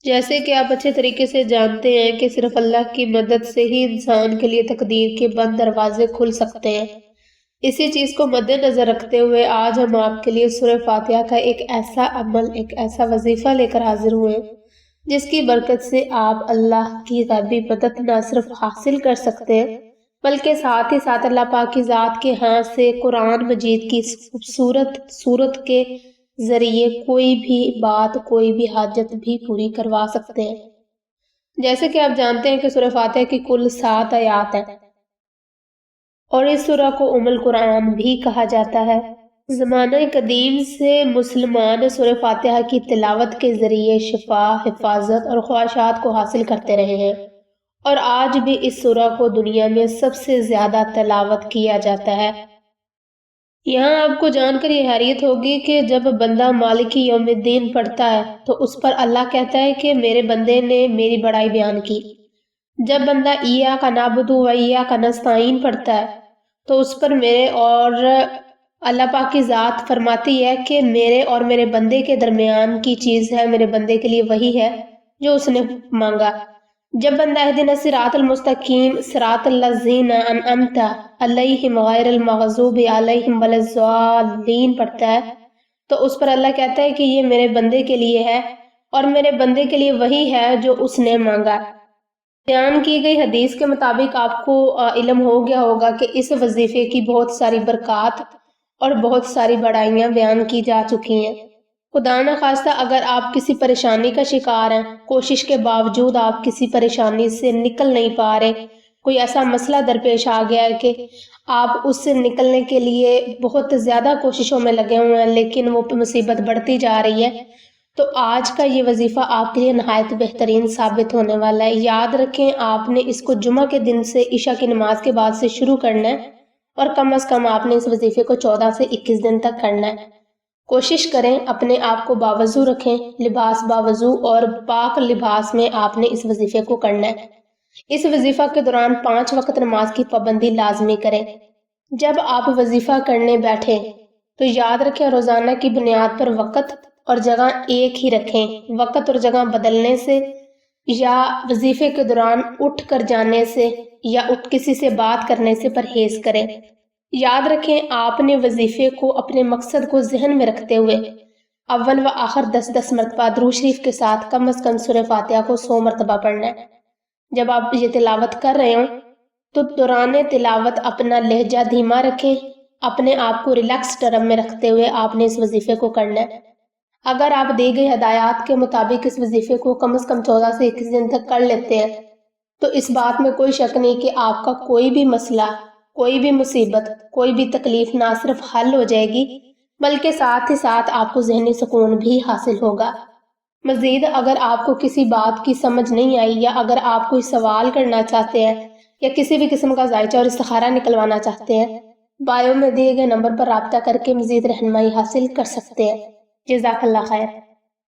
جیسے کہ آپ اچھے طریقے سے جانتے ہیں کہ صرف اللہ کی مدد سے ہی انسان کے لیے تقدیر کے بند دروازے کھل سکتے ہیں۔ اسی چیز کو مد نظر رکھتے ہوئے آج ہم آپ کے لیے سورہ فاتحہ کا ایک ایسا عمل، ایک ایسا وظیفہ لے کر حاضر ہوئے جس کی برکت سے آپ اللہ کی غیبی مدد نہ صرف حاصل کر سکتے ہیں بلکہ ساتھ ہی ساتھ اللہ پاک کی ذات کے ہاں سے قرآن مجید کی اس خوبصورت صورت کے ذریعے کوئی بھی بات، کوئی بھی حاجت بھی پوری کروا سکتے ہیں۔ جیسے کہ آپ جانتے ہیں کہ سورہ فاتحہ کی کل 7 آیات ہیں اور اس سورہ کو ام القرآن بھی کہا جاتا ہے۔ زمانہ قدیم سے مسلمان سورہ فاتحہ کی تلاوت کے ذریعے شفا، حفاظت اور خواہشات کو حاصل کرتے رہے ہیں اور آج بھی اس سورہ کو دنیا میں سب سے زیادہ تلاوت کیا جاتا ہے۔ یہاں آپ کو جان کر یہ حیرت ہوگی کہ جب بندہ مالکی یوم الدین پڑھتا ہے تو اس پر اللہ کہتا ہے کہ میرے بندے نے میری بڑائی بیان کی۔ جب بندہ ایاک نعبد و ایاک نستعین پڑھتا ہے تو اس پر میرے اور اللہ پاک کی ذات فرماتی ہے کہ میرے اور میرے بندے کے درمیان کی چیز ہے، میرے بندے کے لیے وہی ہے جو اس نے مانگا۔ جب بندہ اہدنا الصراط المستقیم صراط الذین انعمت علیہم غیر المغضوب علیہم ولا الضالین پڑھتا ہے تو اس پر اللہ کہتا ہے کہ یہ میرے بندے کے لیے ہے اور میرے بندے کے لیے وہی ہے جو اس نے مانگا۔ بیان کی گئی حدیث کے مطابق آپ کو علم ہو گیا ہوگا کہ اس وظیفے کی بہت ساری برکات اور بہت ساری بڑائیاں بیان کی جا چکی ہیں۔ خدا نخواستہ اگر آپ کسی پریشانی کا شکار ہیں، کوشش کے باوجود آپ کسی پریشانی سے نکل نہیں پا رہے، کوئی ایسا مسئلہ درپیش آ گیا ہے کہ آپ اس سے نکلنے کے لیے بہت زیادہ کوششوں میں لگے ہوئے ہیں لیکن وہ مصیبت بڑھتی جا رہی ہے، تو آج کا یہ وظیفہ آپ کے لیے نہایت بہترین ثابت ہونے والا ہے۔ یاد رکھیں آپ نے اس کو جمعہ کے دن سے عشاء کی نماز کے بعد سے شروع کرنا ہے اور کم از کم آپ نے اس وظیفے کو 14 سے 21 دن تک کرنا ہے۔ کوشش کریں اپنے آپ کو باوضو رکھیں، لباس باوضو اور پاک لباس میں آپ نے اس وظیفے کو کرنا ہے۔ اس وظیفہ کے دوران 5 وقت نماز کی پابندی لازمی کریں۔ جب آپ وظیفہ کرنے بیٹھیں تو یاد رکھیں روزانہ کی بنیاد پر وقت اور جگہ ایک ہی رکھیں۔ وقت اور جگہ بدلنے سے یا وظیفے کے دوران اٹھ کر جانے سے یا کسی سے بات کرنے سے پرہیز کریں۔ یاد رکھیں آپ نے وظیفے کو اپنے مقصد کو ذہن میں رکھتے ہوئے اول و آخر 10 مرتبہ درود شریف کے ساتھ کم از کم سورہ فاتحہ کو 100 مرتبہ پڑھنا ہے۔ جب آپ یہ تلاوت کر رہے ہوں تو دوران تلاوت اپنا لہجہ دھیما رکھیں، اپنے آپ کو ریلیکس ٹرم میں رکھتے ہوئے آپ نے اس وظیفے کو کرنا ہے۔ اگر آپ دی گئی ہدایات کے مطابق اس وظیفے کو کم از کم 14 سے 21 دن تک کر لیتے ہیں تو اس بات میں کوئی شک نہیں کہ آپ کا کوئی بھی مسئلہ، کوئی بھی مصیبت، کوئی بھی تکلیف نہ صرف حل ہو جائے گی بلکہ ساتھ ہی ساتھ آپ کو ذہنی سکون بھی حاصل ہوگا۔ مزید اگر آپ کو کسی بات کی سمجھ نہیں آئی یا اگر آپ کوئی سوال کرنا چاہتے ہیں یا کسی بھی قسم کا ذائچہ اور استخارہ نکلوانا چاہتے ہیں، بایو میں دیے گئے نمبر پر رابطہ کر کے مزید رہنمائی حاصل کر سکتے ہیں۔ جزاک اللہ خیر۔